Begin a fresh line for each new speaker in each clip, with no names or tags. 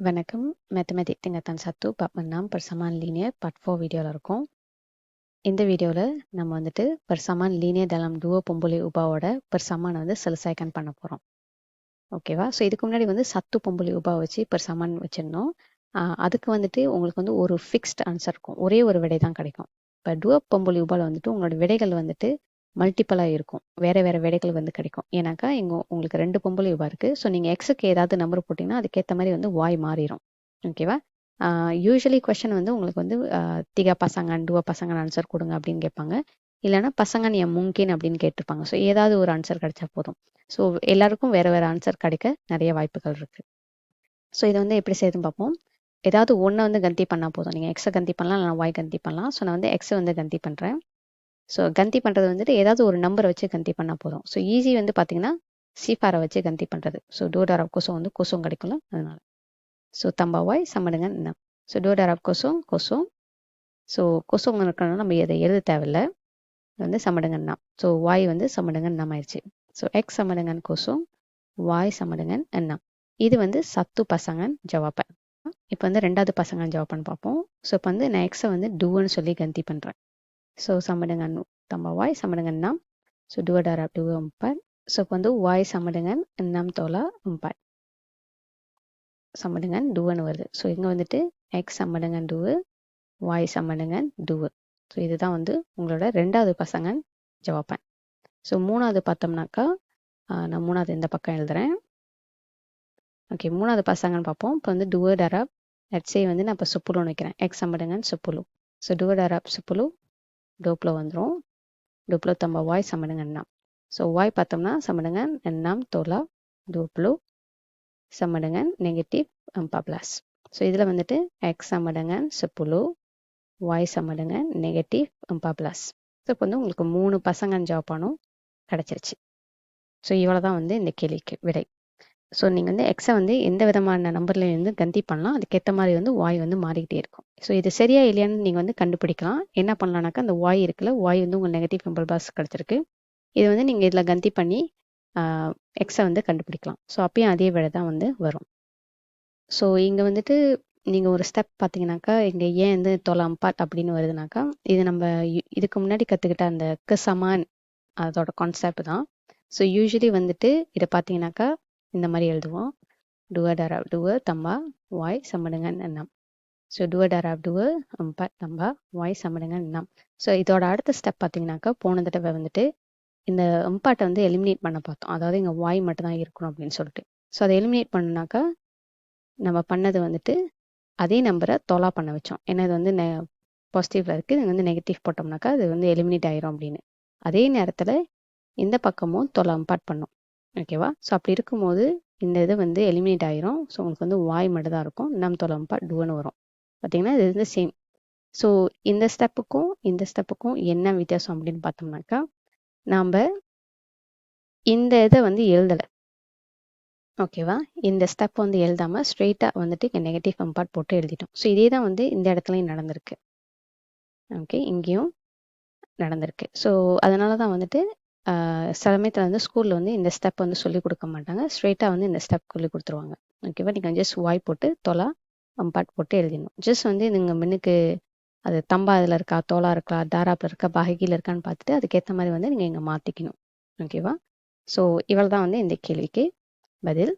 வணக்கம். Mathematic tingkatan 1 bab 6 persamaan linear part 4 வீடியோல இருக்கோம். இந்த வீடியோல நம்ம வந்துட்டு persamaan linear dalam dua pembuli ubahoட persamaan வந்து selesaikan பண்ண போறோம். ஓகேவா? ஸோ இதுக்கு முன்னாடி வந்து சத்து பம்புலி உபா வச்சு persamaan வச்சிருந்தோம். அதுக்கு வந்துட்டு உங்களுக்கு வந்து ஒரு ஃபிக்ஸ்ட் ஆன்சர் இருக்கும். ஒரே ஒரு விடை தான் கிடைக்கும். இப்போ டுவ பம்புலி உபால வந்துட்டு உங்களோட விடைகள் வந்துட்டு மல்டிப்பலாக இருக்கும். வேற வேற விடைகள் வந்து கிடைக்கும். ஏன்னாக்கா இங்கே உங்களுக்கு 2 பம்புலி உபா இருக்குது. ஸோ நீங்கள் எக்ஸுக்கு ஏதாவது நம்பர் போட்டிங்கன்னா அதுக்கேற்ற மாதிரி வந்து வாய் மாறிடும். ஓகேவா? யூஸ்வலி கொஷின் வந்து உங்களுக்கு வந்து திகா பசங்கன் டுவ பசங்கன் ஆன்சர் கொடுங்க அப்படின்னு கேட்பாங்க. இல்லைன்னா பசங்கன் என் முங்கின் அப்படின்னு கேட்டிருப்பாங்க. ஸோ ஏதாவது ஒரு ஆன்சர் கிடைச்சா போதும். ஸோ எல்லாருக்கும் வேற வேற ஆன்சர் கிடைக்க நிறைய வாய்ப்புகள் இருக்குது. ஸோ இதை வந்து எப்படி செய்யுதுன்னு பார்ப்போம். ஏதாவது ஒன்றை வந்து கந்தி பண்ணால் போதும். நீங்கள் எக்ஸை கந்தி பண்ணலாம், இல்லை ஒய் கந்தி பண்ணலாம். ஸோ நான் வந்து எக்ஸை வந்து கந்தி பண்ணுறேன். ஸோ கந்தி பண்ணுறது வந்துட்டு ஏதாவது ஒரு நம்பரை வச்சு கந்தி பண்ணால் போதும். ஸோ ஈஸி வந்து பார்த்தீங்கன்னா சீஃபாரை வச்சு கந்தி பண்ணுறது. ஸோ டோடார் ஆஃப் கொசம் வந்து கொசும் கிடைக்கும்ல அதனால. ஸோ தம்பா ஒய் சம்மடுங்க என்ன. ஸோ டோடார் ஆஃப் கொசும் கொசும். ஸோ கொசும் இருக்கணும்னா நம்ம இதை எழுத தேவையில்லை. வந்து சம்மடுங்கன்னா. ஸோ வாய் வந்து சம்மடுங்கன்னு நம்ம ஆயிடுச்சு. ஸோ எக்ஸ் சம்மடுங்கன்னு கொசும் வாய் சம்மடுங்கன்னு என்ன. இது வந்து சத்து பசங்கன் ஜவாப்பை. இப்போ வந்து ரெண்டாவது பசங்கன் ஜவாப்னு பார்ப்போம். ஸோ இப்போ வந்து நான் எக்ஸை வந்து டூன்னு சொல்லி கந்தி பண்ணுறேன். ஸோ சம்மடுங்கன் தம்ப வாய் சம்மடுங்கன்னா. ஸோ டுவடாரா டூ உம்பார். ஸோ இப்போ வந்து வாய் சம்மடுங்கன் எண்ணம் தோலா உம்பார். சம்மடுங்கன் டூன்னு வருது. ஸோ இங்கே வந்துட்டு எக்ஸ் சம்மடுங்கன் டூவு வாய் சம்மடுங்கன் டூவு. ஸோ இதுதான் வந்து உங்களோட ரெண்டாவது பசங்கன் ஜவாப்பன். ஸோ மூணாவது பார்த்தோம்னாக்கா நான் மூணாவது இந்த பக்கம் எழுதுறேன். ஓகே, மூணாவது பசங்கன்னு பார்ப்போம். இப்போ வந்து டுவர்ட் அரப் லெட்ஸே வந்து நான் இப்போ சுப்புலுன்னு வைக்கிறேன். எக்ஸ் சம்மடுங்கன்னு சுப்புலு. ஸோ டுவர்ட் அரப் சுப்புலு டோப்ளோ வந்துடும். டோப்ளோ தம்ப வாய் சம்மடுங்க எண்ணாம். ஸோ வாய் பார்த்தோம்னா சம்மடுங்கன் எண்ணாம் தோலா டோப்ளோ சம்மடுங்கன் நெகட்டிவ் அம்பா பிளஸ். ஸோ இதில் வந்துட்டு எக்ஸ் சம்மடுங்கன் சுப்புலு வாய் சம்மடுங்கன் நெகட்டிவ் அம்பா பிளஸ். ஸோ இப்போ வந்து உங்களுக்கு 3 பசங்கன் ஜாப்பானும் கிடச்சிருச்சு. ஸோ இவ்வளோ தான் வந்து இந்த கேள்விக்கு விடை. ஸோ நீங்கள் வந்து எக்ஸை வந்து எந்த விதமான நம்பர்லேயும் வந்து கந்தி பண்ணலாம். அதுக்கேற்ற மாதிரி வந்து வாய் வந்து மாறிக்கிட்டே இருக்கும். ஸோ இது சரியா இல்லையான்னு நீங்கள் வந்து கண்டுபிடிக்கலாம். என்ன பண்ணலாம்னாக்கா அந்த வாய் இருக்குல்ல, வாய் வந்து உங்கள் நெகட்டிவ் நம்பர் பாஸ் கிடச்சிருக்கு. இது வந்து நீங்கள் இதில் கந்தி பண்ணி எக்ஸை வந்து கண்டுபிடிக்கலாம். ஸோ அப்பயும் அதே விட தான் வந்து வரும். ஸோ இங்கே வந்துட்டு நீங்கள் ஒரு ஸ்டெப் பார்த்தீங்கன்னாக்கா இங்கே ஏன் வந்து தொலாம்பாட் அப்படின்னு வருதுனாக்கா இது நம்ம இதுக்கு முன்னாடி கற்றுக்கிட்ட அந்த சமான் அதோட கான்செப்ட் தான். ஸோ யூஸ்வலி வந்துட்டு இதை பார்த்தீங்கன்னாக்கா இந்த மாதிரி எழுதுவோம். டுவ டராப் டுவ தம்பா வாய் சம்மடுங்கன் எண்ணம். ஸோ டுவ டராப் டுவ அம்பட் தம்பா வாய் சம்மடுங்கன் எண்ணம். ஸோ இதோட அடுத்த ஸ்டெப் பார்த்தீங்கன்னாக்கா போன தடவை வந்துட்டு இந்த அம்பாட்டை வந்து எலிமினேட் பண்ண பார்த்தோம். அதாவது இங்கே வாய் மட்டும் தான் இருக்கணும் அப்படின்னு சொல்லிட்டு. ஸோ அதை எலிமினேட் பண்ணாக்கா நம்ம பண்ணது வந்துட்டு அதே நம்பரை தொலா பண்ண வச்சோம். ஏன்னா இது வந்து பாசிட்டிவ்ல இருக்குது, இது வந்து நெகட்டிவ் போட்டோம்னாக்கா அது வந்து எலிமினேட் ஆயிரும் அப்படின்னு. அதே நேரத்தில் இந்த பக்கமும் தொலா அம்பாட் பண்ணோம். ஓகேவா? ஸோ அப்படி இருக்கும்போது இந்த இது வந்து எலிமினேட் ஆயிரும். ஸோ உங்களுக்கு வந்து வாய் மட்டும் தான் இருக்கும். நம் தொலம்பா டூன்னு வரும். பார்த்தீங்கன்னா இது வந்து சேம். ஸோ இந்த ஸ்டெப்புக்கும் என்ன வித்தியாசம் அப்படின்னு பார்த்தோம்னாக்கா நாம் இந்த இதை வந்து எழுதலை. ஓகேவா? இந்த ஸ்டெப் வந்து எழுதாமல் ஸ்ட்ரெயிட்டாக வந்துட்டு இங்கே நெகட்டிவ் கம்பார்ட் போட்டு எழுதிட்டோம். ஸோ இதே தான் வந்து இந்த இடத்துலையும் நடந்திருக்கு. ஓகே, இங்கேயும் நடந்திருக்கு. ஸோ அதனால தான் வந்துட்டு சமயத்தில் வந்து ஸ்கூலில் வந்து இந்த ஸ்டெப் வந்து சொல்லிக் கொடுக்க மாட்டாங்க. ஸ்ட்ரெயிட்டாக வந்து இந்த ஸ்டெப் சொல்லி கொடுத்துருவாங்க. ஓகேவா? நீங்கள் ஜஸ்ட் வாய் போட்டு தொலா அம்பாட் போட்டு எழுதிடணும். ஜஸ்ட் வந்து நீங்கள் முன்னுக்கு அது தம்பா இதில் இருக்கா, தோலா இருக்கா, தாராப்பில் இருக்கா, பககியில் இருக்கான்னு பார்த்துட்டு அதுக்கேற்ற மாதிரி வந்து நீங்கள் இங்கே மாற்றிக்கணும். ஓகேவா? ஸோ இவ்வளோ தான் வந்து இந்த கேள்விக்கு பதில்.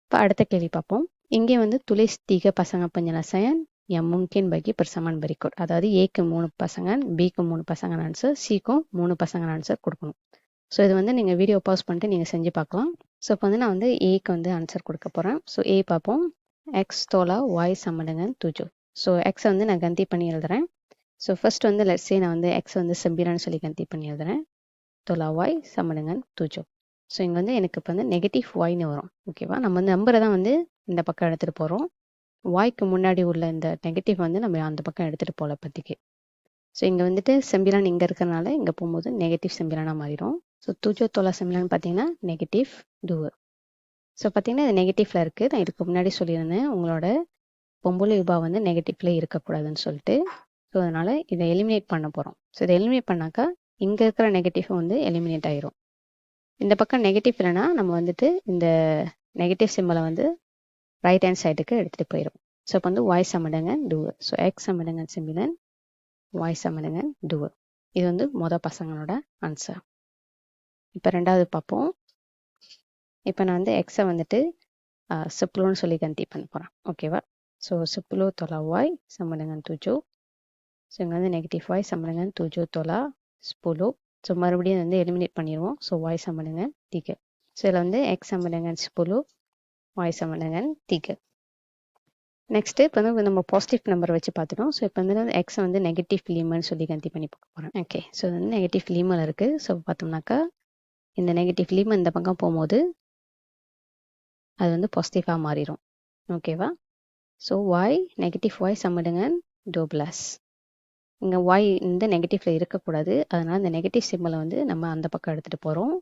இப்போ அடுத்த கேள்வி பார்ப்போம். இங்கே வந்து துளிஸ் தீக பசங்க பஞ்சலசயன் என் முங்கின் பகி பெருசமான் பரிக்கோட். அதாவது ஏக்கு 3 பசங்க, பிக்கு 3 பசங்க ஆன்சர், சிக்கும் 3 பசங்க ஆன்சர் கொடுக்கணும். ஸோ இது வந்து நீங்கள் வீடியோ பாஸ் பண்ணிட்டு நீங்கள் செஞ்சு பார்க்கலாம். ஸோ இப்போ வந்து நான் வந்து ஏக்கு வந்து ஆன்சர் கொடுக்க போகிறேன். ஸோ ஏ பார்ப்போம். எக்ஸ் தோலா வாய் சம்மடுங்க துஜோ. ஸோ எக்ஸை வந்து நான் கந்தி பண்ணி எழுதுறேன். ஸோ ஃபர்ஸ்ட் வந்து லெட்ஸே நான் வந்து எக்ஸ் வந்து செம்பிரான்னு சொல்லி கந்தி பண்ணி எழுதுறேன். தோலா வாய் சம்மடுங்க துஜோ. ஸோ இங்கே வந்து எனக்கு இப்போ வந்து நெகட்டிவ் வாய்னு வரும். ஓகேவா? நம்ம வந்து நம்பரை தான் வந்து இந்த பக்கம் எடுத்துகிட்டு போகிறோம். வாய்க்கு முன்னாடி உள்ள இந்த நெகட்டிவ் வந்து நம்ம அந்த பக்கம் எடுத்துகிட்டு போகல பற்றிக்கு. ஸோ இங்கே வந்துட்டு செம்பிலான் இங்கே இருக்கிறனால இங்கே போகும்போது நெகட்டிவ் செம்பிலானாக மாறிடும். ஸோ துஜோ தோலா செம்பிலான்னு பார்த்தீங்கன்னா நெகட்டிவ் டூவு. ஸோ பார்த்தீங்கன்னா இது நெகட்டிவ்ல இருக்குது. நான் இதுக்கு முன்னாடி சொல்லியிருந்தேன் உங்களோட பொம்புலி உபா வந்து நெகட்டிவ்ல இருக்கக்கூடாதுன்னு சொல்லிட்டு. ஸோ அதனால் இதை எலிமினேட் பண்ண போகிறோம். ஸோ இதை எலிமினேட் பண்ணாக்கா இங்கே இருக்கிற நெகட்டிவ் வந்து எலிமினேட் ஆயிரும். இந்த பக்கம் நெகட்டிவ் இல்லைன்னா நம்ம வந்துட்டு இந்த நெகட்டிவ் சிம்பலை வந்து ரைட் ஹேண்ட் சைடுக்கு எடுத்துகிட்டு போயிடும். ஸோ இப்போ வந்து y சமடுங்க டூவு. ஸோ எக்ஸ் சமடுங்க சிம்பிளன் y சமடுங்க டூவு. இது வந்து மொதல் பசங்களோட ஆன்சர். இப்போ ரெண்டாவது பார்ப்போம். இப்போ நான் வந்து எக்ஸை வந்துட்டு சிப்ளோன்னு சொல்லி கன்டி பண்ண போகிறேன். ஓகேவா? ஸோ சிப்ளோ தொலா y சமடுங்க 7. ஸோ இங்கே வந்து நெகட்டிவ் y சமடுங்க 7 தொலா 10. ஸோ மறுபடியும் வந்து எலிமினேட் பண்ணிடுவோம். So y சமடுங்க 3. ஸோ இதில் வந்து எக்ஸ் சமடுங்க 10 y சமடுங்க 3. நெக்ஸ்ட்டு இப்போ வந்து நம்ம பாசிட்டிவ் நம்பர் வச்சு பார்த்துட்டோம். ஸோ இப்போ வந்து எக்ஸை வந்து நெகட்டிவ் லீமன்னு சொல்லி கன்டி பண்ணி பார்க்க போகிறேன். ஓகே, ஸோ இது வந்து நெகட்டிவ் லீமல் இருக்குது. ஸோ பார்த்தோம்னாக்கா இந்த நெகட்டிவ் லீம் இந்த பக்கம் போகும்போது அது வந்து பாசிட்டிவாக மாறிடும். ஓகேவா? ஸோ y நெகட்டிவ் y சமடுங்க டோ ப்ளஸ். இங்கே y இந்த நெகட்டிவ்ல இருக்கக்கூடாது. அதனால் இந்த நெகட்டிவ் சிம்பிளை வந்து நம்ம அந்த பக்கம் எடுத்துகிட்டு போகிறோம்.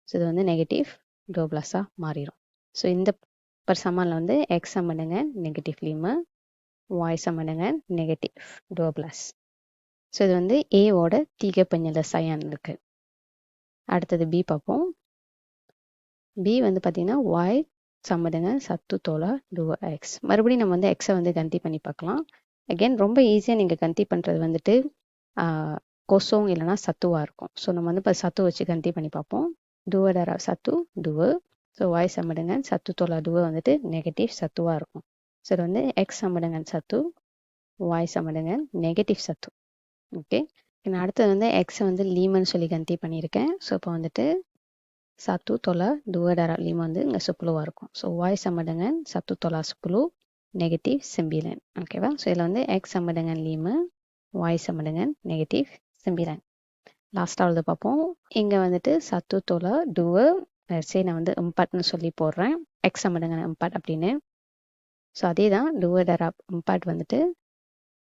ஸோ இது வந்து நெகட்டிவ் டோ ப்ளஸ்ஸாக மாறிடும். ஸோ இந்த சமனில் வந்து எக்ஸ் சமடுங்க நெகட்டிவ் லீமு, y சமடுங்க நெகட்டிவ் டோ ப்ளஸ். ஸோ இது வந்து ஏவோட தீக பஞ்சல சயான் இருக்கு. அடுத்தது பி பார்ப்போம். பி வந்து பார்த்தீங்கன்னா y சமடுங்க சத்து தோலா டூ எக்ஸ். மறுபடியும் நம்ம வந்து எக்ஸை வந்து கன்டி பண்ணி பார்க்கலாம். அகெயின் ரொம்ப ஈஸியாக நீங்கள் கன்டி பண்ணுறது வந்துட்டு கொசோங் இல்லைனா சத்துவாக இருக்கும். ஸோ நம்ம வந்து இப்போ சத்து வச்சு கன்டி பண்ணி பார்ப்போம். டூவடரா சத்து டூவு. ஸோ y சமடுங்க சத்து தோலா டூவை வந்துட்டு நெகட்டிவ் சத்துவாக இருக்கும். ஸோ இது வந்து எக்ஸ் சமடுங்க சத்து, y சமடுங்க நெகட்டிவ் சத்து. ஓகே, நான் அடுத்தது வந்து எக்ஸை வந்து லீமன்னு சொல்லி கன்டி பண்ணியிருக்கேன். ஸோ இப்போ வந்துட்டு சத்து தொலா டூவடரா லீம் வந்து இங்கே சுப்புலுவாக இருக்கும். ஸோ y சமடுங்க சத்து தொலா சுப்புலு நெகட்டிவ் சிம்பிலன். ஓகேவா? ஸோ இதில் வந்து எக்ஸ் சமடுங்க லீமு, y சமடுங்க நெகட்டிவ் சிம்பிலன். லாஸ்ட்டாவது பார்ப்போம். இங்கே வந்துட்டு சத்து தோலா டூவு சரி நான் வந்து இம்பார்ட்னு சொல்லி போடுறேன். எக்ஸ் சமடுங்க இம்பார்ட் அப்படின்னு. ஸோ அதே தான் டூவடரா இம்பார்ட் வந்துட்டு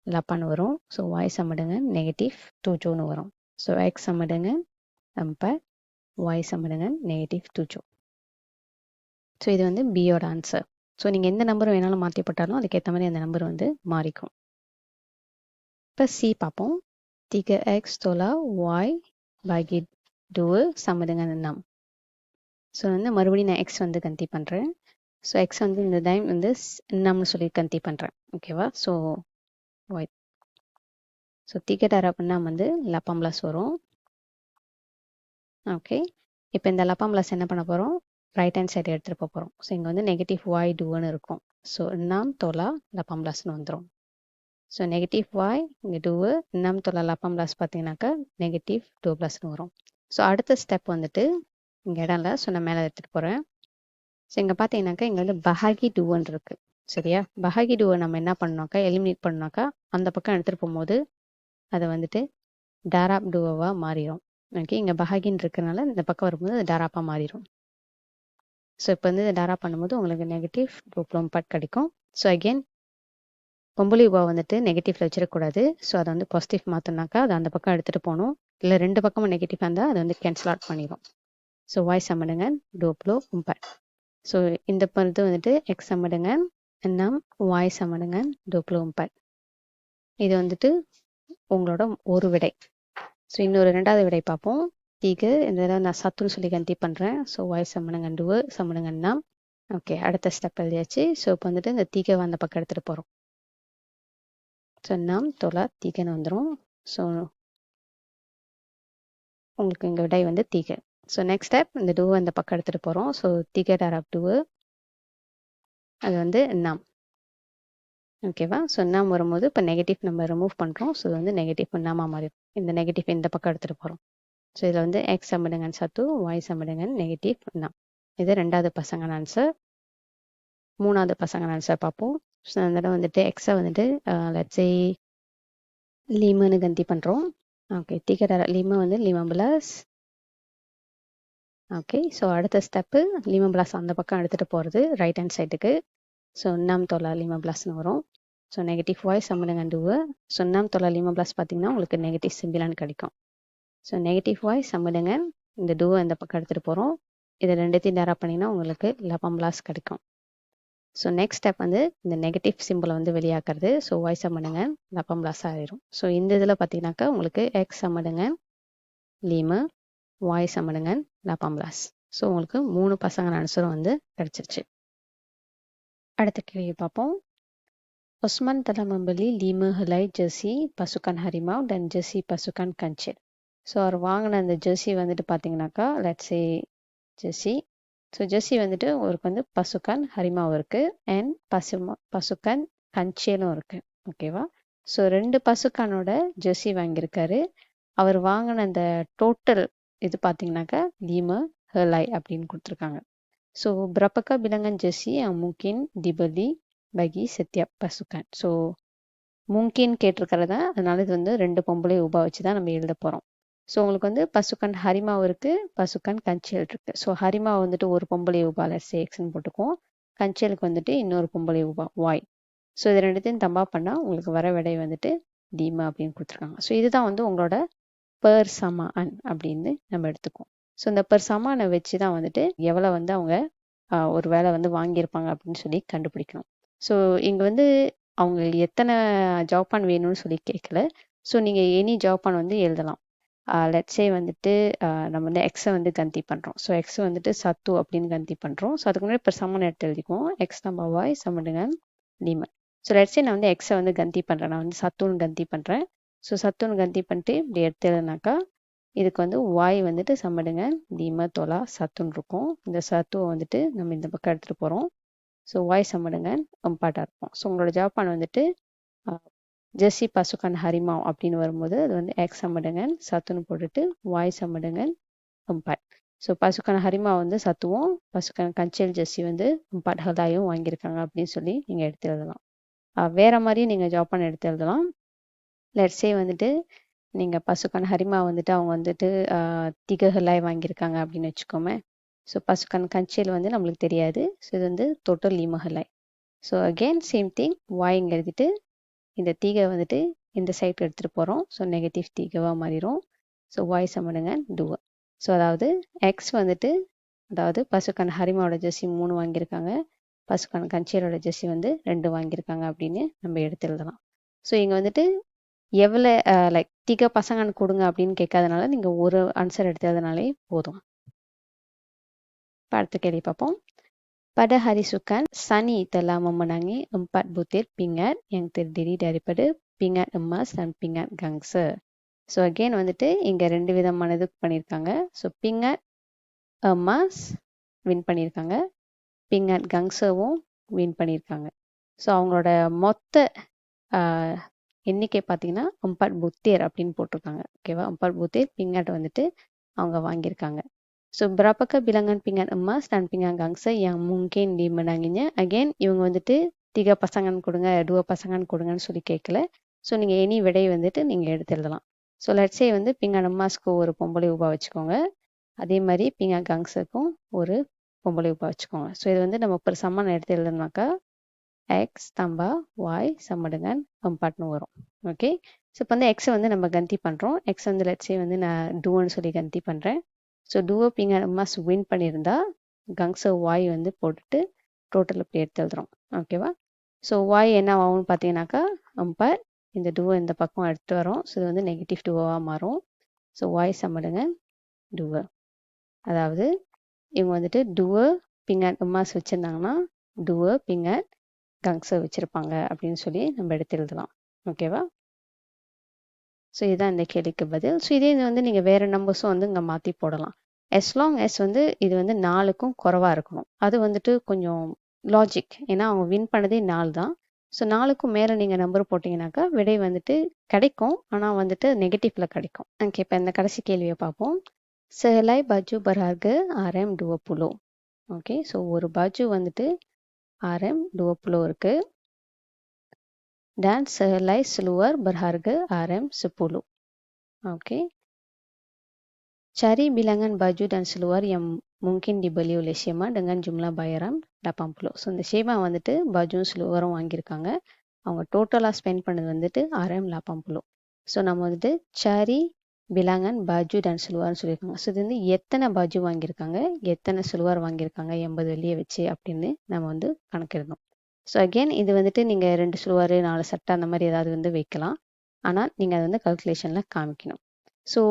லப்பான்னு வரும். ஸோ y சமடுங்க நெகட்டிவ் 2 வரும். ஸோ எக்ஸ் சமடுங்க இம்பார்ட், y சமடுங்க நெகட்டிவ் 2. ஸோ இது வந்து பியோட ஆன்சர். ஸோ நீங்கள் எந்த நம்பர் வேணாலும் மாற்றி போட்டாலும் அதுக்கேற்ற மாதிரி அந்த நம்பர் வந்து மாறிக்கும். இப்போ சி பார்ப்போம். திக எக்ஸ் தொலா y பாகி டூ சமடுங்க நம். ஸோ வந்து மறுபடியும் நான் எக்ஸ் வந்து கன்டி பண்ணுறேன். ஸோ எக்ஸ் வந்து இந்த டைம் வந்து நம்னு சொல்லி கன்டி பண்ணுறேன். ஓகேவா? So y. ஸோ திகடர் அப்படின்னா வந்து லப்பம் ப்ளஸ் வரும். ஓகே, இப்போ இந்த லப்பம் ப்ளஸ் என்ன பண்ண போகிறோம்? ரைட் ஹேண்ட் சைடு எடுத்துகிட்டு போகிறோம். ஸோ இங்கே வந்து நெகட்டிவ் y டூன்னு இருக்கும். ஸோ நாம் தொலா லப்பம் ப்ளஸ்னு வந்துடும். ஸோ நெகட்டிவ் y இங்கே டூவு, நாம் தொலா லப்பம் ப்ளஸ் பார்த்தீங்கன்னாக்கா நெகட்டிவ் டூ ப்ளஸ்னு வரும். ஸோ அடுத்த ஸ்டெப் வந்துட்டு இங்கே இடம் இல்லை. ஸோ நான் மேலே எடுத்துகிட்டு போகிறேன். ஸோ இங்கே பார்த்தீங்கன்னாக்கா இங்கே வந்து பஹாகி டூன்னு இருக்குது. சரியா? பஹாகி டூவை நம்ம என்ன பண்ணோம்னாக்கா எலிமினேட் பண்ணோம்னாக்கா அந்த பக்கம் எடுத்துகிட்டு போகும்போது அதை வந்துட்டு டாராப் டூவாக மாறிடும். ஓகே, இங்கே பஹாகின்னு இருக்கிறனால இந்த பக்கம் வரும்போது அது டாராப்பாக மாறிடும். ஸோ இப்போ வந்து டாராப் பண்ணும்போது உங்களுக்கு நெகட்டிவ் டூப்ளோம்பாட் கிடைக்கும். ஸோ அகெயின் பொம்பளை உபா வந்துட்டு நெகட்டிவ்ல வச்சிடக்கூடாது. ஸோ அதை வந்து பாசிட்டிவ் மாற்றினாக்கா அதை அந்த பக்கம் எடுத்துகிட்டு போகணும். இல்லை ரெண்டு பக்கமும் நெகட்டிவாக இருந்தால் அதை வந்து கேன்சல் அவுட் பண்ணிடும். So y சமடுங்க டூப்ளோ உம்பாட். ஸோ இந்த இது வந்துட்டு எக்ஸ் சமடுங்க நம், y சமடுங்க டூப்ளோ உம்பாட். இது வந்துட்டு உங்களோட ஒரு விடை. ஸோ இன்னொரு ரெண்டாவது விடை பார்ப்போம். தீக்கு இந்த தடவை நான் சத்துன்னு சொல்லி கன்டி பண்ணுறேன். ஸோ y சமடுங்க டூவு சமடுங்க நாம். ஓகே, அடுத்த ஸ்டெப் எழுதியாச்சு. ஸோ இப்போ வந்துட்டு இந்த தீக்கை அந்த பக்கம் எடுத்துகிட்டு போகிறோம். ஸோ நாம் தொலா தீக்கைன்னு வந்துடும். ஸோ உங்களுக்கு இங்கே விடை வந்து தீக்கை. ஸோ நெக்ஸ்ட் ஸ்டெப் இந்த டூவை அந்த பக்கம் எடுத்துகிட்டு போகிறோம். ஸோ தீக்கை டாராப் டூவு அது வந்து நாம். ஓகேவா? ஸோ நாம் வரும்போது இப்போ நெகட்டிவ் நம்ம ரிமூவ் பண்ணுறோம். ஸோ இது வந்து நெகட்டிவ் நாம மாதிரி இந்த நெகட்டிவ் இந்த பக்கம் எடுத்துகிட்டு போகிறோம். ஸோ இதில் வந்து எக்ஸ் சமடுங்க சத்து, y சமடுங்க நெகட்டிவ் நாம். இது ரெண்டாவது பசங்க ஆன்சர். மூணாவது பசங்க ஆன்சர் பார்ப்போம். ஸோ அந்த இடம் வந்துட்டு எக்ஸை வந்துட்டு லட்சே லீமன்னு கந்தி பண்ணுறோம். ஓகே, தீக்கடார லீமு வந்து லீமம் பிளஸ். ஓகே, ஸோ அடுத்த ஸ்டெப்பு லீமம் பிளஸ் அந்த பக்கம் எடுத்துகிட்டு போகிறது ரைட் ஹேண்ட் சைடுக்கு. ஸோ நாம் தொலா லீமம் பிளஸ்னு வரும். ஸோ நெகட்டிவ் y சமடுங்க டூவு. ஸோ நாம் தொலா லீமம் பிளஸ் பார்த்தீங்கன்னா உங்களுக்கு நெகட்டிவ் சிம்பிளான்னு கிடைக்கும். ஸோ நெகட்டிவ் y சமடுங்க இந்த டூவை இந்த பக்கம் எடுத்துகிட்டு போகிறோம். இதை ரெண்டுத்தையும் டேரா பண்ணிங்கன்னா உங்களுக்கு லப்பம் பிளாஸ் கிடைக்கும். ஸோ நெக்ஸ்ட் ஸ்டெப் வந்து இந்த நெகட்டிவ் சிம்பிளை வந்து வெளியாக்குறது. ஸோ y சமடுங்க லப்பம் பிளாஸ் ஆகிடும். ஸோ இந்த இதில் பார்த்தீங்கன்னாக்கா உங்களுக்கு எக்ஸ் சமடுங்க லீமு, y சமடுங்க லப்பம் பிளாஸ். ஸோ உங்களுக்கு 3 பசங்க ஆன்சரும் வந்து கிடச்சிருச்சு. அடுத்த கேள்வி பார்ப்போம். Osman telah membeli 5 helai jersey pasukan Harimau dan jersey pasukan Kancil. So அவர் வாங்கின அந்த ஜெர்சி வந்துட்டு பார்த்தீங்கன்னாக்கா let's say jersey. So jersey வந்துட்டு அவருக்கு வந்து பசுக்கான் ஹரிமாவும் இருக்குது அண்ட் பசுக்கான் கஞ்சேலும் இருக்குது. ஓகேவா? ஸோ 2 பசுக்கானோட ஜெர்சி வாங்கியிருக்காரு. அவர் வாங்கின அந்த டோட்டல் இது பார்த்தீங்கன்னாக்கா லீம ஹெர்லை அப்படின்னு கொடுத்துருக்காங்க. So berapakah bilangan jersey yang mungkin dibeli bagi setiap pasukan? So முங்கின் கேட்டிருக்கிறதா, அதனால இது வந்து 2 பொம்பளை உபா வச்சு தான் நம்ம எழுத போகிறோம். ஸோ உங்களுக்கு வந்து பசுக்கன் ஹரிமாவும் இருக்குது, பசுக்கன் கஞ்சேல் இருக்குது. ஸோ ஹரிமா வந்துட்டு ஒரு பொம்பளை உபா லெட்ஸ் எக்ஸ்ன்னு போட்டுக்குவோம். கஞ்சேலுக்கு வந்துட்டு இன்னொரு பொம்பளை உபா வாய். ஸோ இது ரெண்டுத்தையும் தம்பா பண்ணால் உங்களுக்கு வர விடை வந்துட்டு டீமா அப்படின்னு கொடுத்துருக்காங்க. ஸோ இதுதான் வந்து உங்களோட பெர் சமான் அப்படின்னு நம்ம எடுத்துக்குவோம். ஸோ இந்த பெர் சமானை வச்சு தான் வந்துட்டு எவ்வளோ வந்து அவங்க ஒரு வேலை வந்து வாங்கியிருப்பாங்க அப்படின்னு சொல்லி கண்டுபிடிக்கணும். ஸோ இங்கே வந்து அவங்க எத்தனை ஜாப்பான் வேணும்னு சொல்லி கேட்கல. ஸோ நீங்கள் எனி ஜாப்பான் வந்து எழுதலாம். லெட்ஸே வந்துட்டு நம்ம வந்து எக்ஸை வந்து கந்தி பண்ணுறோம். ஸோ எக்ஸ் வந்துட்டு சத்து அப்படின்னு கந்தி பண்ணுறோம். ஸோ அதுக்கு முன்னாடி இப்போ சமன் எடுத்து எழுதிக்குவோம். எக்ஸ் நம்ம வாய் சமடுங்க லீமன். ஸோ லெட்ஸே நான் வந்து எக்ஸை வந்து கந்தி பண்ணுறேன். நான் வந்து சத்துன்னு கந்தி பண்ணுறேன். ஸோ சத்துன்னு கந்தி பண்ணிட்டு இப்படி எடுத்து எழுதுனாக்கா இதுக்கு வந்து வாய் வந்துட்டு சமடுங்க லீம தொலா சத்துன்னு இருக்கும். இந்த சத்துவை வந்துட்டு நம்ம இந்த பக்கம் எடுத்துகிட்டு போகிறோம். ஸோ வாய் சமடுங்க அம்பாட்டாக இருக்கும். ஸோ உங்களோட ஜாப்பான் வந்துட்டு ஜெர்சி பசுக்கான் ஹரிமாவ் அப்படின்னு வரும்போது அது வந்து எக்ஸ் சமடுங்க சத்துன்னு போட்டுட்டு வாய் சமடுங்க அம்பாட். ஸோ பசுக்கான் ஹரிமா வந்து சத்துவும் பசுக்கான் கஞ்சேல் ஜெர்சி வந்து அம்பாட் ஹலாயும் வாங்கியிருக்காங்க அப்படின்னு சொல்லி நீங்கள் எடுத்து எழுதலாம். வேற மாதிரி நீங்கள் ஜாப்பான் எடுத்து எழுதலாம். லெட்ஸே வந்துட்டு நீங்கள் பசுக்கான் ஹரிமா வந்துட்டு அவங்க வந்துட்டு திக ஹலாய் வாங்கியிருக்காங்க அப்படின்னு வச்சுக்கோமே. ஸோ பசுக்கான் கஞ்சேல் வந்து நம்மளுக்கு தெரியாது. ஸோ இது வந்து டோட்டல் லீம ஹலாய். So again same thing y இங்கே எழுதிட்டு இந்த தீகை வந்துட்டு இந்த சைட் எடுத்துகிட்டு போகிறோம். ஸோ நெகட்டிவ் தீகவாக மாறிடும். ஸோ வாய் சமடுங்க டூவ. ஸோ அதாவது எக்ஸ் வந்துட்டு அதாவது பசுக்கான் ஹரிமாவோட ஜெர்சி 3 வாங்கியிருக்காங்க, பசுக்கான் கஞ்சேலோட ஜெர்சி வந்து 2 வாங்கியிருக்காங்க அப்படின்னு நம்ம எடுத்து எழுதலாம். ஸோ இங்கே வந்துட்டு எவ்வளோ லைக் தீகை பசங்கன்னு கொடுங்க அப்படின்னு கேட்காதனால நீங்கள் ஒரு ஆன்சர் எடுத்து எழுதினாலே போதும். அடுத்த கேள்வி பார்ப்போம். Pada hari Sukan, Sunny telah memenangi 4 butir pingat yang terdiri daripada pingat emas dan pingat gangsa. So again வந்துட்டு இங்கே 2 விதமான இது பண்ணியிருக்காங்க. ஸோ பிங்கட் எமாஸ் வின் பண்ணியிருக்காங்க, பிங்கட் கங்ஸாவும் வின் பண்ணியிருக்காங்க. ஸோ அவங்களோட மொத்த எண்ணிக்கை பார்த்தீங்கன்னா 4 புத்தேர் அப்படின்னு போட்டிருக்காங்க. ஓகேவா? 4 புத்தேர் பிங்கட் வந்துட்டு அவங்க வாங்கியிருக்காங்க. So berapakah bilangan pingat emas dan pingat gangsa yang mungkin dimenanginya? Again இவங்க வந்துட்டு 3 பசங்கன்னு கொடுங்க 2 பசங்கன்னு கொடுங்கன்னு சொல்லி கேட்கல. ஸோ நீங்கள் எனி விடை வந்துட்டு நீங்கள் எடுத்து எழுதலாம். ஸோ லெட்ஸே வந்து பிங்கட் எம்மாஸ்க்கு ஒரு பொம்பளை உபா வச்சுக்கோங்க, அதே மாதிரி பிங்கட் கங்ஸுக்கும் ஒரு பொம்பளை உபா வச்சுக்கோங்க. ஸோ இது வந்து நம்ம ஒரு சம்மன் எடுத்து எழுதணுனாக்கா எக்ஸ் தம்பா வாய் சம்மடுங்க அம்பாட்னு வரும். ஓகே. ஸோ இப்போ வந்து எக்ஸை வந்து நம்ம கந்தி பண்ணுறோம். எக்ஸ் வந்து லெட்ஸே வந்து நான் டூன்னு சொல்லி கந்தி பண்ணுறேன். ஸோ டூவோ பிங்கட் எம்மாஸ் வின் பண்ணியிருந்தா கங்ஸோ வாய் வந்து போட்டுட்டு டோட்டல் இப்படி எடுத்து எழுதுறோம். ஓகேவா? ஸோ வாய் என்ன ஆகும்னு பார்த்தீங்கன்னாக்கா அம்பர் இந்த டூவை இந்த பக்கம் எடுத்து வரோம். ஸோ இது வந்து நெகட்டிவ் டூவாக மாறும். ஸோ வாய் சம்மடுங்க டூவை. அதாவது இவங்க வந்துட்டு டூவை பிங்கட் எம்மாஸ் வச்சுருந்தாங்கன்னா டூவை பிங்கட் கங்ஸை வச்சுருப்பாங்க அப்படின்னு சொல்லி நம்ம எடுத்து எழுதலாம். ஓகேவா? ஸோ இதுதான் இந்த கேள்விக்கு பதில். ஸோ இதே இது வந்து நீங்கள் வேறு நம்பர்ஸும் வந்து இங்கே மாற்றி போடலாம். லாங் எஸ் வந்து இது வந்து 4க்கும் குறைவாக இருக்கணும். அது வந்துட்டு கொஞ்சம் லாஜிக். ஏன்னா அவங்க வின் பண்ணதே 4 தான். ஸோ 4க்கும் மேலே நீங்கள் நம்பர் போட்டிங்கனாக்கா விடை வந்துட்டு கிடைக்கும், ஆனால் வந்துட்டு நெகட்டிவில் கிடைக்கும். ஓகே, இப்போ இந்த கடைசி கேள்வியை பார்ப்போம். செஹலாய் பஜு பரார்கு RM 20. ஓகே, ஸோ ஒரு பஜு வந்துட்டு RM 20 இருக்குது. Dan sehelai seluar berharga RM 10. Oke. Cari bilangan baju dan seluar yang mungkin dibeli oleh Shema dengan jumlah bayaran 80. So இந்த ஷேமா வந்துட்டு பஜும் செலுவரும் வாங்கியிருக்காங்க. அவங்க டோட்டலாக ஸ்பெண்ட் பண்ணது வந்துட்டு RM 80. ஸோ நம்ம வந்துட்டு சரி பிலாங்கன் பஜு டான் செலுவார்னு சொல்லியிருக்காங்க. ஸோ இது வந்து எத்தனை பஜு வாங்கியிருக்காங்க, எத்தனை செலுவார் வாங்கியிருக்காங்க 80 வெள்ளியை வச்சு அப்படின்னு நம்ம வந்து கணக்கிடணும். ஸோ அகெயின் இது வந்துட்டு நீங்கள் 2 சுலுவார் 4 சட்டை அந்த மாதிரி ஏதாவது வந்து வைக்கலாம். ஆனால் நீங்கள் அதை வந்து கல்குலேஷனில் காமிக்கணும். ஸோ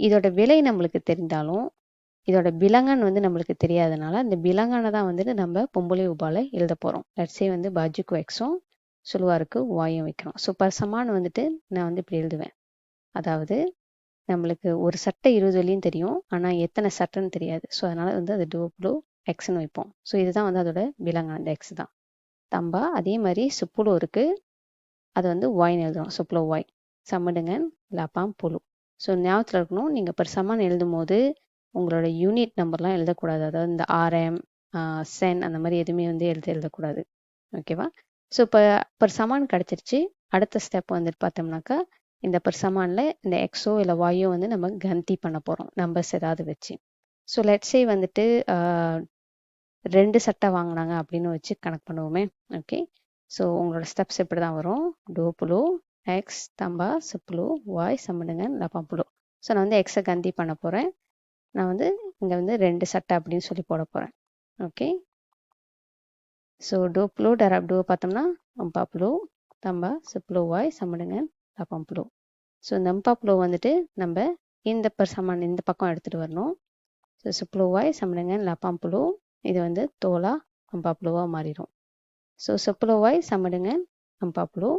இதோட விலை நம்மளுக்கு தெரிந்தாலும் இதோட பிலங்கன் வந்து நம்மளுக்கு தெரியாதனால இந்த பிலங்கனை தான் வந்துட்டு நம்ம பொம்பளை உபால எழுத போகிறோம். லட்சே வந்து பாஜுக்கு எக்ஸும் சுழுவாருக்கு வாயும் வைக்கிறோம். ஸோ பர்சமான் வந்துட்டு நான் வந்து இப்படி எழுதுவேன். அதாவது நம்மளுக்கு ஒரு சட்டை 20 வெள்ளியும் தெரியும், ஆனால் எத்தனை சட்டைன்னு தெரியாது. ஸோ அதனால வந்து அது டூப்ளோ எக்ஸ்ன்னு வைப்போம். ஸோ இதுதான் வந்து அதோட பிலங்கன், அந்த எக்ஸ் தான். தம்பா அதே மாதிரி சுப்புளோ இருக்கு, அது வந்து வாய்னு எழுதுறோம். சுப்புளோ வாய் சம்மடுங்கன் லாப்பாம் புழு. ஸோ ஞாபகத்தில் இருக்கணும், நீங்கள் பர்சமான் எழுதும் போது உங்களோட யூனிட் நம்பர்லாம் எழுதக்கூடாது. அதாவது இந்த ஆர்எம் சென் அந்த மாதிரி எதுவுமே வந்து எழுதக்கூடாது. ஓகேவா? ஸோ இப்போ பர்சமான் கிடச்சிருச்சு. அடுத்த ஸ்டெப் வந்துட்டு பார்த்தோம்னாக்கா இந்த பர்சமானில் இந்த எக்ஸோ இல்லை வாயோ வந்து நம்ம கந்தி பண்ண போகிறோம் நம்பர்ஸ் ஏதாவது வச்சு. ஸோ லெட்ஸே வந்துட்டு 2 சட்டை வாங்கினாங்க அப்படின்னு வச்சு கணக்கு பண்ணுவோமே. ஓகே, ஸோ உங்களோட ஸ்டெப்ஸ் இப்படி தான் வரும். டோப்புலோ எக்ஸ் தம்பா சுப்புலோ வாய் சம்மடுங்கன் லப்பாம்புலோ. ஸோ நான் வந்து எக்ஸை கந்தி பண்ண போகிறேன். நான் வந்து இங்கே வந்து 2 சட்டை அப்படின்னு சொல்லி போட போகிறேன். ஓகே, ஸோ டோப்புலோ டராப் டோ பார்த்தோம்னா அம்பாப்புலோ தம்பா சுப்புலோ வாய் சம்மடுங்கன் லப்பாம்புலோ. ஸோ இந்த அம்பாப்புலோ வந்துட்டு நம்ம இந்த பர்சமான் இந்த பக்கம் எடுத்துகிட்டு வரணும். ஸோ சுப்புலோ வாய் சம்மடுங்கன் லப்பாம்புலோ, இது வந்து தோலா அம்பாப்புலோவாக மாறிடும். ஸோ சுப்புலோ வாய் சம்மடுங்கன் அம்பாப்புலோ.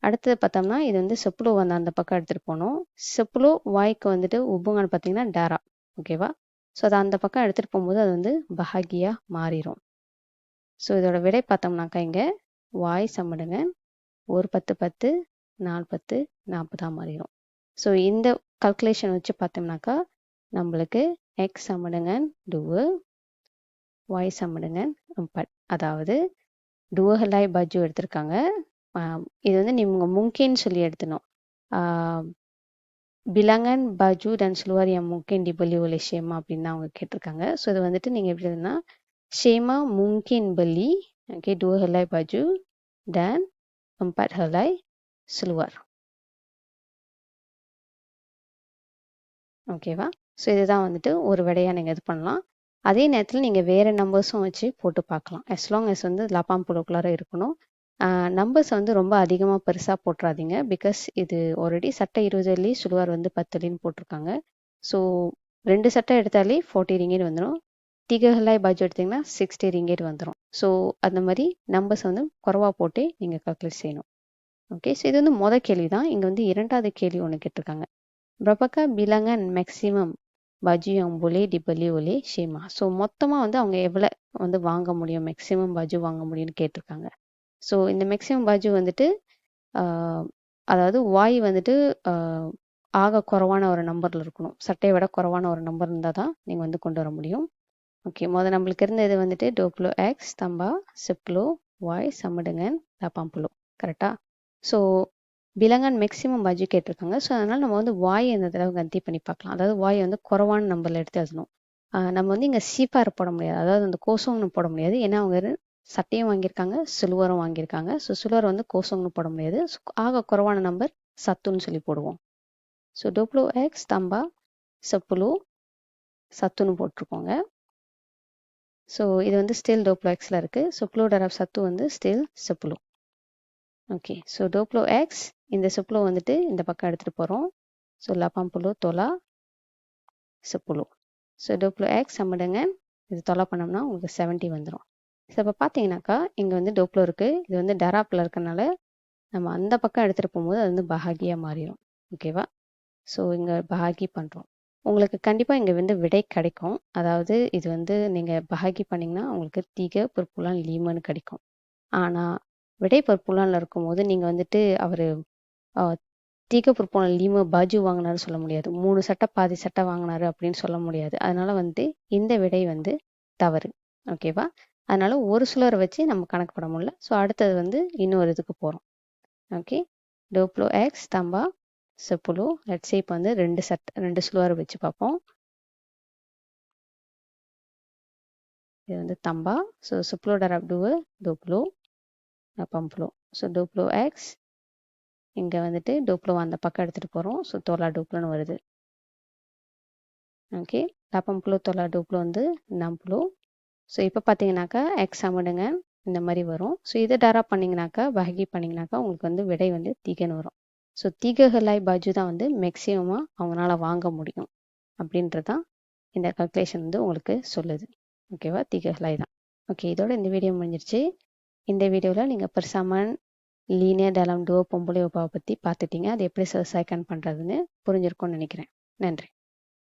அடுத்தது பார்த்தோம்னா இது வந்து செப்புலோ வந்து அந்த பக்கம் எடுத்துகிட்டு போகணும். செப்புலோ வாய்க்கு வந்துட்டு உப்புங்கன்னு பார்த்தீங்கன்னா டேரா. ஓகேவா? ஸோ அதை அந்த பக்கம் எடுத்துகிட்டு போகும்போது அது வந்து பஹாகியா மாறிடும். ஸோ இதோட விடை பார்த்தோம்னாக்கா இங்கே வாய் சம்மடுங்க 1 10 10 4 10 40 மாறிடும். ஸோ இந்த கல்குலேஷன் வச்சு பார்த்தோம்னாக்கா நம்மளுக்கு எக்ஸ் சம்மடுங்கன் டூவு வாய் சம்மடுங்கன் அம்பட். அதாவது டுவஹலாய் பஜ்ஜு எடுத்திருக்காங்க. இது வந்து நீங்கள் முங்கின்னு சொல்லி எடுத்தணும். பிலங்கன் பஜு dan seluar yang mungkin dibeli oleh ஷேமா அப்படின்னு அவங்க கேட்டிருக்காங்க. ஸோ இது வந்துட்டு நீங்கள் எப்படி எழுதுனா ஷேமா mungkin beli okay 2 helai baju dan 4 helai seluar. ஓகேவா? ஸோ இதுதான் வந்துட்டு ஒரு விடையாக நீங்கள் இது பண்ணலாம். அதே நேரத்தில் நீங்கள் வேறு நம்பர்ஸும் வச்சு போட்டு பார்க்கலாம். as long as வந்து லாப்பாம் புழுக்குள்ளார இருக்கணும். நம்பர்ஸ் வந்து ரொம்ப அதிகமாக பெருசாக போட்டுறாதீங்க. பிகாஸ் இது ஆல்ரெடி சட்டை 20 வெள்ளி சுடுவார் வந்து 10 வெள்ளின்னு போட்டிருக்காங்க. ஸோ 2 சட்டை எடுத்தாலே 40 ரிங்கேட் வந்துடும். திகஹலாய் பாஜு எடுத்திங்கன்னா 60 ரிங்கேட் வந்துடும். ஸோ அந்த மாதிரி நம்பர்ஸ் வந்து குறவா போட்டு நீங்கள் கால்குலேட் செய்யணும். ஓகே, ஸோ இது வந்து மொதல் கேள்வி தான். இங்கே வந்து இரண்டாவது கேள்வி ஒன்று கேட்டிருக்காங்க. பிரபக்கா பிலங்கன் மேக்ஸிமம் பஜு ஒலே டிபலி ஒலே ஷேமா. ஸோ மொத்தமாக வந்து அவங்க எவ்வளோ வந்து வாங்க முடியும், மேக்ஸிமம் பஜு வாங்க முடியும்னு கேட்டிருக்காங்க. ஸோ இந்த மேக்ஸிமம் பாஜு வந்துட்டு அதாவது வாய் வந்துட்டு ஆக குறைவான ஒரு நம்பரில் இருக்கணும். சட்டையை விட குறைவான ஒரு நம்பர் இருந்தால் தான் நீங்கள் வந்து கொண்டு வர முடியும். ஓகே, முதல் நம்மளுக்கு இருந்த இது வந்துட்டு டோப்ளோ எக்ஸ் தம்பா சிப்ளோ வாய் சம்மடுங்கன் லாப்பாம்புலோ. கரெக்டாக? ஸோ பிலங்கன் மேக்ஸிமம் பாஜு கேட்டிருக்காங்க. ஸோ அதனால் நம்ம வந்து வாய் இந்த தடவை கந்தி பண்ணி பார்க்கலாம். அதாவது வாய் வந்து குறைவான நம்பரில் எடுத்து எழுதணும். நம்ம வந்து இங்கே சீப்பார் போட முடியாது, அதாவது அந்த கோசோங்னு போட முடியாது. ஏன்னா அவங்க சட்டையும் வாங்கியிருக்காங்க, சிலுவரும் வாங்கியிருக்காங்க. ஸோ சிலுவர் வந்து கோசோங்னு போட முடியாது. ஆக குறைவான நம்பர் சத்துன்னு சொல்லி போடுவோம். ஸோ டோப்ளோ எக்ஸ் தம்பா செப்புலு சத்துன்னு போட்டிருக்கோங்க. ஸோ இது வந்து ஸ்டில் டோப்ளோ எக்ஸில் இருக்குது. செப்புலோ டராப் சத்து வந்து ஸ்டில் செப்புலு. ஓகே, ஸோ டோப்ளோ எக்ஸ் இந்த செப்புலோ வந்துட்டு இந்த பக்கம் எடுத்துகிட்டு போகிறோம். ஸோ லப்பாம்புலோ தொலா செப்புலு. ஸோ டோப்ளோ எக்ஸ் சம்மடுங்க, இது தொலா பண்ணோம்னா உங்களுக்கு 70 வந்துடும். ஸோ இப்போ பார்த்தீங்கன்னாக்கா இங்கே வந்து டோப்ளோ இருக்குது. இது வந்து டராப்பில் இருக்கனால நம்ம அந்த பக்கம் எடுத்துகிட்டு போகும்போது அது வந்து பஹாகியாக மாறிடும். ஓகேவா? ஸோ இங்கே பஹாகி பண்ணுறோம். உங்களுக்கு கண்டிப்பாக இங்கே வந்து விடை கிடைக்கும். அதாவது இது வந்து நீங்கள் பஹாகி பண்ணிங்கன்னா உங்களுக்கு தீக பொற்புலான் லீமன்னு கிடைக்கும். ஆனால் விடை பொற்புலானில் இருக்கும்போது நீங்கள் வந்துட்டு அவர் தீக பொற்புலான் லீம பாஜு வாங்கினாரு சொல்ல முடியாது. 3 சட்டை பாதி சட்டை வாங்கினாரு அப்படின்னு சொல்ல முடியாது. அதனால வந்து இந்த விடை வந்து தவறு. ஓகேவா? அதனால ஒரு சுலரை வச்சு நம்ம கணக்கு பண்ண முடியல. ஸோ அடுத்தது வந்து இன்னொரு இதுக்கு போகிறோம். ஓகே, டோப்ளோ எக்ஸ் தம்பா செப்புலோ. லெட்ஸே இப்போ வந்து 2 சுலரை வச்சு பார்ப்போம். இது வந்து தம்பா. ஸோ செப்புலோ டராப் டூவு டோப்ளோ பம்ப்ளோ. ஸோ டோப்ளோ எக்ஸ் இங்கே வந்துட்டு டோப்ளோ அந்த பக்கம் எடுத்துகிட்டு போகிறோம். ஸோ தோலா டோப்ளோன்னு வருது. ஓகே, லப்பம்புளோ தொலா டோப்ளோ வந்து நம்புளோ. ஸோ இப்போ பார்த்தீங்கன்னாக்கா எக்ஸ் சமடுங்க இந்த மாதிரி வரும். ஸோ இதை டரா பண்ணிங்கனாக்கா பஹகி பண்ணிங்கனாக்கா உங்களுக்கு வந்து விடை வந்து தீகன்னு வரும். ஸோ தீகஹலாய் பாஜு தான் வந்து மேக்ஸிமமாக அவங்களால வாங்க முடியும் அப்படின்றது தான் இந்த கல்குலேஷன் வந்து உங்களுக்கு சொல்லுது. ஓகேவா? திககலாய் தான். ஓகே, இதோட இந்த வீடியோ முடிஞ்சிருச்சு. இந்த வீடியோவில் நீங்கள் பெர்சாமன், லீனியர் டயலம், டுவோ, பொம்பளை ஒப்பாவை பற்றி பார்த்துட்டீங்க. அது எப்படி செல்ஸ் ஐக்கான் பண்ணுறதுன்னு புரிஞ்சிருக்கும்னு நினைக்கிறேன். நன்றி.